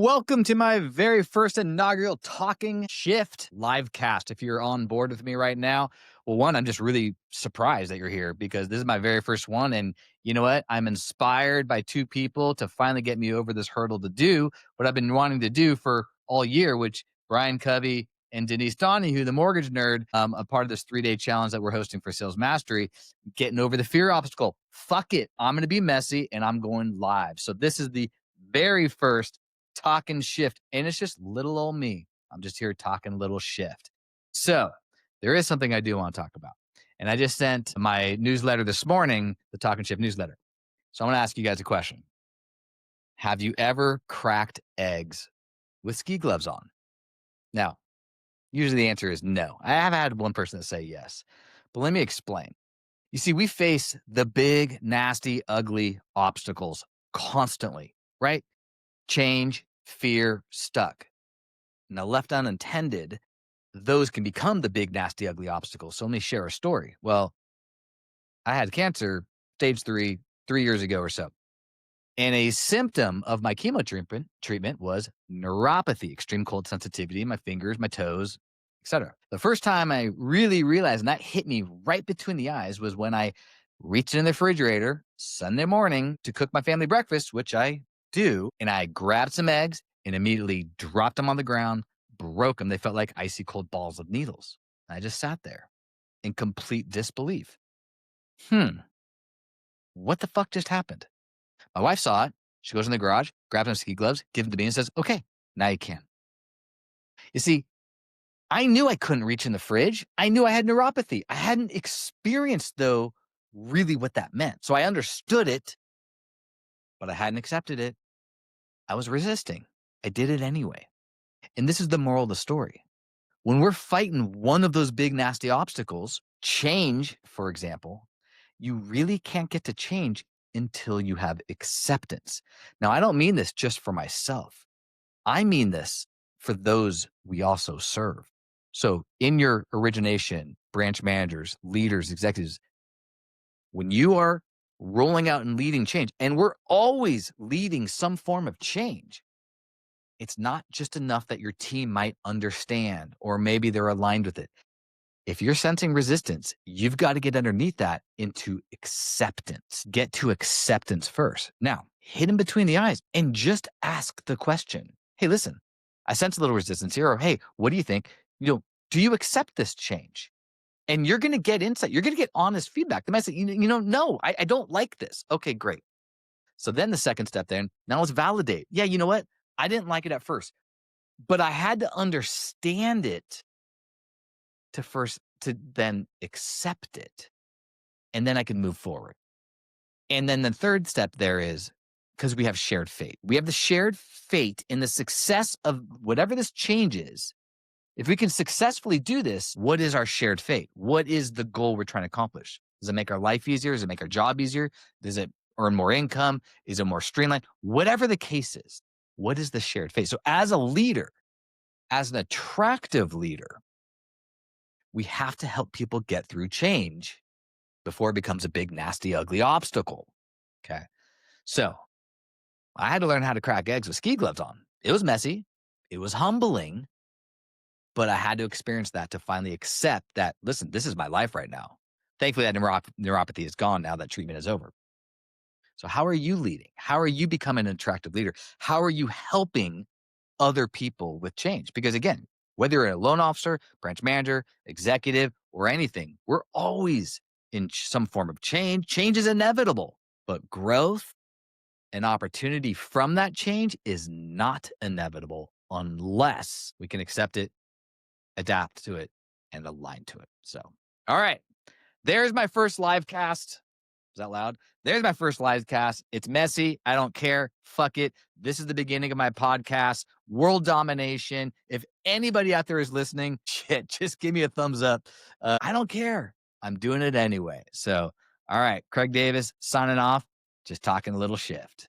Welcome to my very first inaugural Talking Shift live cast. If you're on board with me right now, well, one, I'm just really surprised that you're here because this is my very first one. And you know what? I'm inspired by two people to finally get me over this hurdle to do what I've been wanting to do for all year, which Brian Covey and Denise Donahue, the mortgage nerd, a part of this 3-day challenge that we're hosting for Sales Mastery, getting over the fear obstacle. Fuck it. I'm going to be messy and I'm going live. So this is the very first Talking Shift, and it's just little old me. I'm just here talking little shift. So there is something I do want to talk about, and I just sent my newsletter this morning, the Talking Shift newsletter. So I'm going to ask you guys a question. Have you ever cracked eggs with ski gloves on? Now, usually the answer is no. I have had one person that say yes, but let me explain. You see, we face the big, nasty, ugly obstacles constantly, right? Change, fear, stuck. Now, left unintended, those can become the big, nasty, ugly obstacles. So let me share a story. Well, I had cancer, stage 3 years ago or so. And a symptom of my chemo treatment was neuropathy, extreme cold sensitivity in my fingers, my toes, etc. The first time I really realized, and that hit me right between the eyes, was when I reached in the refrigerator Sunday morning to cook my family breakfast, which I do, and I grabbed some eggs and immediately dropped them on the ground, broke them. They felt like icy cold balls of needles. I just sat there in complete disbelief. What the fuck just happened? My wife saw it. She goes in the garage, grabs some ski gloves, gives them to me, and says, okay, now you can. You see, I knew I couldn't reach in the fridge. I knew I had neuropathy. I hadn't experienced, though, really what that meant. So I understood it, but I hadn't accepted it. I was resisting. I did it anyway. And this is the moral of the story. When we're fighting one of those big, nasty obstacles, change, for example, you really can't get to change until you have acceptance. Now, I don't mean this just for myself. I mean this for those we also serve. So in your origination, branch managers, leaders, executives, when you are rolling out and leading change, and we're always leading some form of change, it's not just enough that your team might understand or maybe they're aligned with it. If you're sensing resistance, you've got to get underneath that into acceptance. Get to acceptance first. Now, hit him between the eyes and just ask the question. Hey, listen, I sense a little resistance here. Or, hey, what do you think? Do you accept this change? And you're going to get insight. You're going to get honest feedback. They might say, no, I don't like this. Okay, great. So then the second step then, now let's validate. Yeah, you know what? I didn't like it at first, but I had to understand it to then accept it. And then I can move forward. And then the third step there is, because we have shared fate. We have the shared fate in the success of whatever this change is. If we can successfully do this, what is our shared fate? What is the goal we're trying to accomplish? Does it make our life easier? Does it make our job easier? Does it earn more income? Is it more streamlined? Whatever the case is, what is the shared fate? So as a leader, as an attractive leader, we have to help people get through change before it becomes a big, nasty, ugly obstacle. Okay. So I had to learn how to crack eggs with ski gloves on. It was messy. It was humbling. But I had to experience that to finally accept that, listen, this is my life right now. Thankfully, that neuropathy is gone now that treatment is over. So how are you leading? How are you becoming an attractive leader? How are you helping other people with change? Because again, whether you're a loan officer, branch manager, executive, or anything, we're always in some form of change. Change is inevitable, but growth and opportunity from that change is not inevitable unless we can accept it, adapt to it, and align to it. So, all right, there's my first live cast. Is that loud? There's my first live cast. It's messy. I don't care. Fuck it. This is the beginning of my podcast, World Domination. If anybody out there is listening, shit, just give me a thumbs up. I don't care. I'm doing it anyway. So, all right, Craig Davis signing off, just talking a little shift.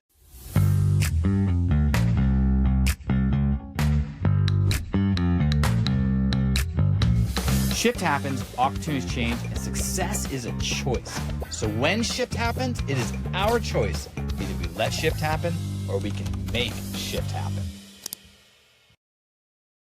Shift happens, opportunities change, and success is a choice. So when shift happens, it is our choice. Either we let shift happen or we can make shift happen.